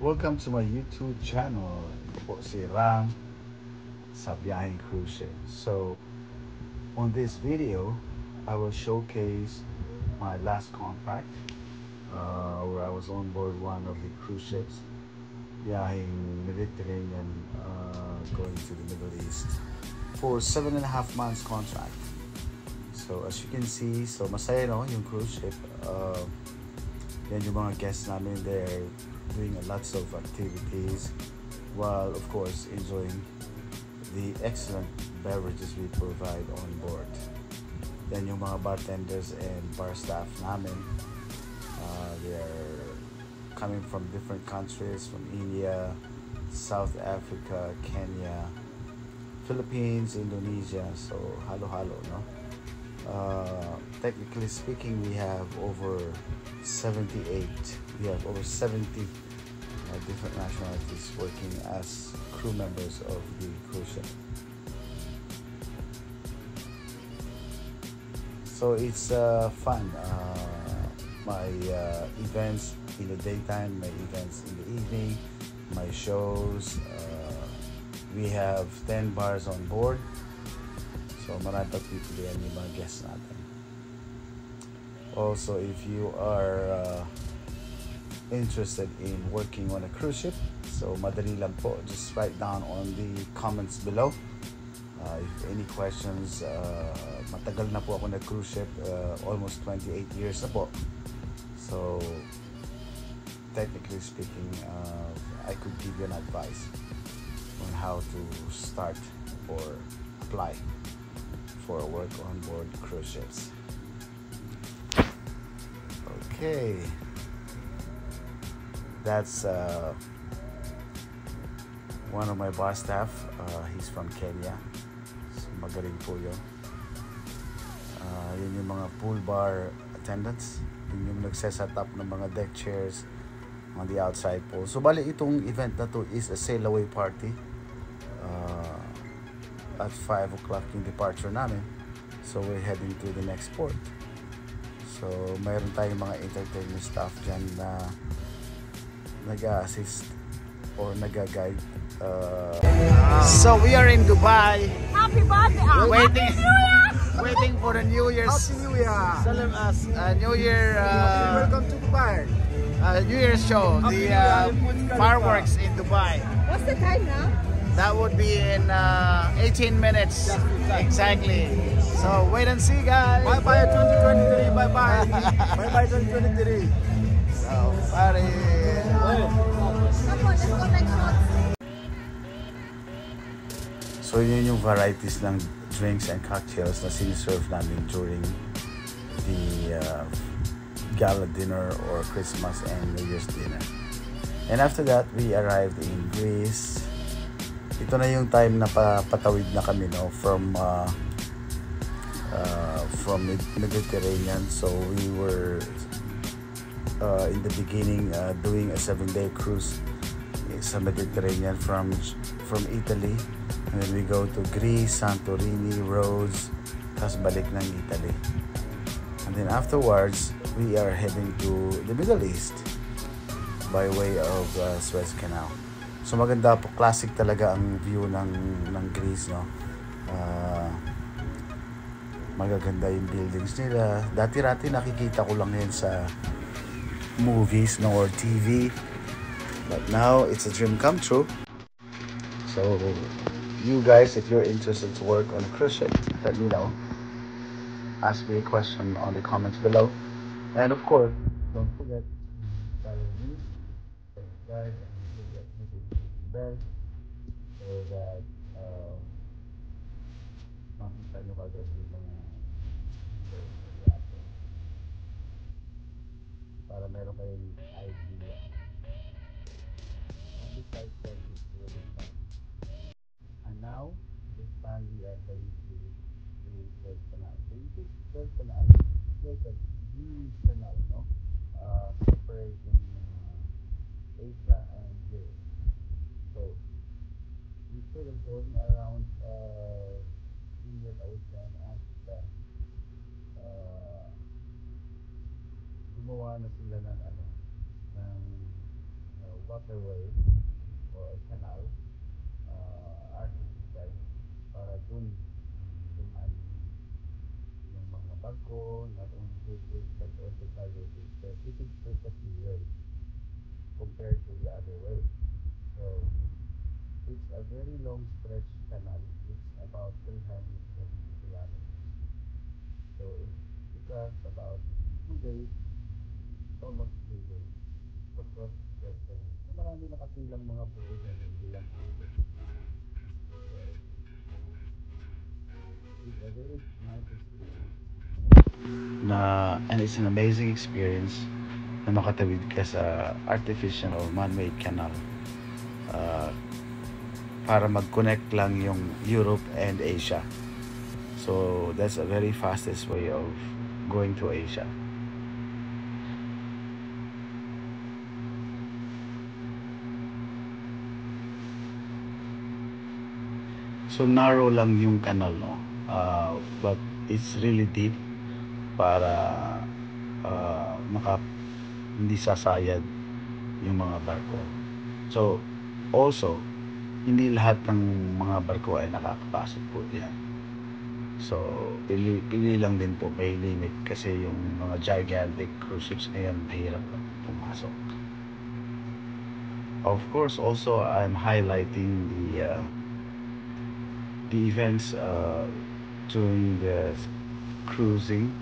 Welcome to my YouTube channel. Ito po si Ram sa Biyaheng Cruise Ship. So, on this video, I will showcase my last contract where I was on board one of the cruise ships Biyaheng Mediterranean going to the Middle East for 7.5 months contract. So, as you can see, so masaya no, yung cruise ship. Yan yung mga guests namin, they're doing lots of activities while of course enjoying the excellent beverages we provide on board. Yan yung mga bartenders and bar staff namin. They're coming from different countries, from India, South Africa, Kenya, Philippines, Indonesia, so halo-halo, no? Technically speaking, we have over 78. We have over 70 different nationalities working as crew members of the cruise ship. So it's fun. My events in the daytime, my events in the evening, my shows. We have 10 bars on board. So marami pagpipilian yung mga guests natin. Also, if you are interested in working on a cruise ship, so madali lang po. Just write down on the comments below. If any questions, matagal na po ako na cruise ship, almost 28 years na po. So, technically speaking, I could give you an advice on how to start or apply for work on board cruise ships. Okay, that's one of my bar staff. He's from Kenya. So, magaling po yun. Yun yung mga pool bar attendants. Yun yung nagse-set up ng mga deck chairs on the outside pool. So bali itong event na to is a sail away party. At 5 o'clock yung departure namin. So we're heading to the next port. So mayroon tayong mga entertainment staff dyan na nag-assist or nag-guide. So we are in Dubai. Happy birthday! Waiting, waiting for the New Year's. Happy New Year! New Year. Welcome to Dubai. New Year's show. The fireworks in Dubai. What's the time now? That would be in 18 minutes. Exactly. So wait and see, guys. Bye bye 2023. Bye bye. Bye bye 2023. So, party. Come on, let's go next one. So yun yung varieties ng drinks and cocktails na siniserve namin during the gala dinner or Christmas and New Year's dinner. And after that, we arrived in Greece. Ito na yung time na patawid na kami, no, from Mediterranean. So we were in the beginning doing a 7-day cruise sa Mediterranean from Italy, and then we go to Greece, Santorini, Rhodes, tapos balik ng Italy. And then afterwards, we are heading to the Middle East by way of Suez Canal. So maganda po, classic talaga ang view ng Greece, no. Magaganda yung buildings nila. Dati-rati nakikita ko lang yan sa movies, no, or TV. But now it's a dream come true. So you guys, if you're interested to work on a cruise ship, let me know. Ask me a question on the comments below. And of course, don't forget to follow me, subscribe, and hit the bell so that makita nyo kagad yung mga para meron kayong idea. Besides that, it's really fun. And now, this time we are heading to Suez Canal. So you think Suez Canal is like a huge canal, no? Separating Asia and Europe. So instead of going around Indian Ocean, Africa, gumawa na sila ng waterway or a canal artificial para dun dumaan yung mga barko, not only cruises but also cargo ships. So it is perfectly well compared to the other way. So it's a very long stretch canal. It's about 370 kilometers. So it took us about 2 days, almost 3 days. To cross the canal. Marami nakasilang mga pulis na hindi lang pulis. It's a very nice experience. And it's an amazing experience na makatawid ka sa artificial or man-made canal para mag-connect lang yung Europe and Asia. So that's a very fastest way of going to Asia. So narrow lang yung canal, no? But it's really deep para hindi sasayad yung mga barko. So also hindi lahat ng mga barko ay nakakapasok po diyan. So pili lang din po, may limit kasi yung mga gigantic cruise ships ngayon mahirap pumasok. Of course, also I'm highlighting the events during the cruising.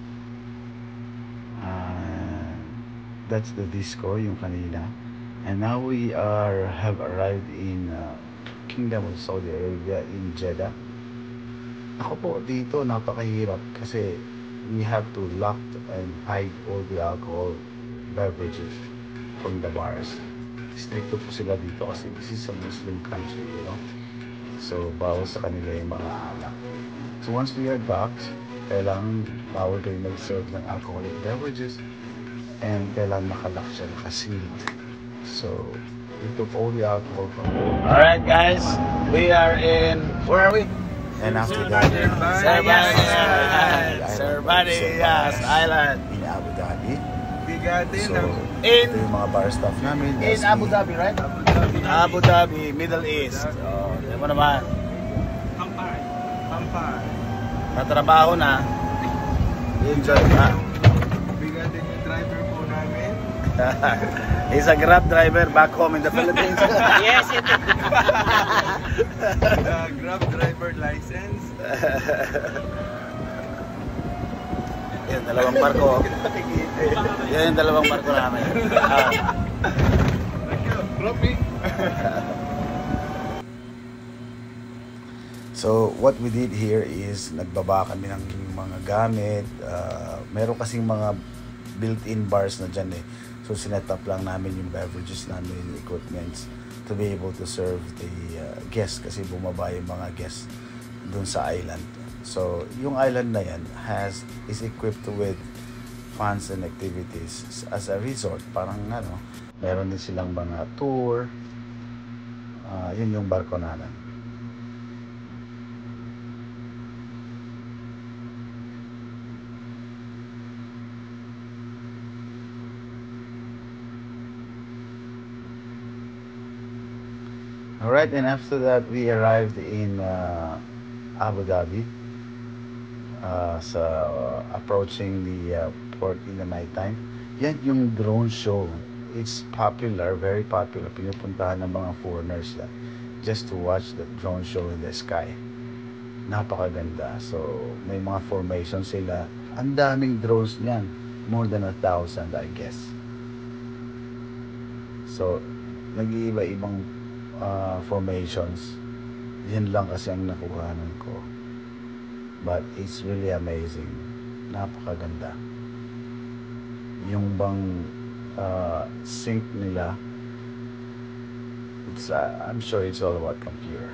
That's the disco yung kanina. And now we have arrived in Kingdom of Saudi Arabia in Jeddah. Ako po dito napakahirap kasi we have to lock and hide all the alcohol beverages from the bars. Stricto po sila dito kasi this is a Muslim country, you know. So bawal sa kanila yung mga alak. So once we are docked, kailangan bawal kayo mag-serve ng alcoholic beverages and kailangan nakalock siya, nakasealed. So we took all the alcohol from there. Alright guys, we are in, where are we? And after that, Servanias Island in Abu Dhabi. So ito yung mga bar staff namin. In Abu Dhabi, right? Abu Dhabi, Middle East. Diba naman? Pampar. Natrabaho na. Enjoy na. Bigat din yung driver po namin. He's a Grab driver back home in the Philippines. Yes, ito. Grab driver license. Yan, dalawang barko. Yan yung dalawang barko namin. So what we did here is nagbaba kami ng mga gamit. Meron kasing mga built-in bars na dyan eh. So sinet up lang namin yung beverages namin, equipments to be able to serve the guests kasi bumaba yung mga guests dun sa island. So yung island na yan is equipped with fans and activities as a resort. Parang meron din silang mga tour. Yun yung barko namin. Alright, and after that we arrived in Abu Dhabi. Approaching the port in the night time. Yan yung drone show. It's popular, very popular. Pinupuntahan ng mga foreigners yan just to watch the drone show in the sky. Napakaganda. So may mga formation sila. Ang daming drones niyan. More than 1,000 I guess. So nag-iiba-ibang formations. Yan lang kasi ang nakuhanan ko. But it's really amazing. Napakaganda. Yung bang sync nila, I'm sure it's all about computer.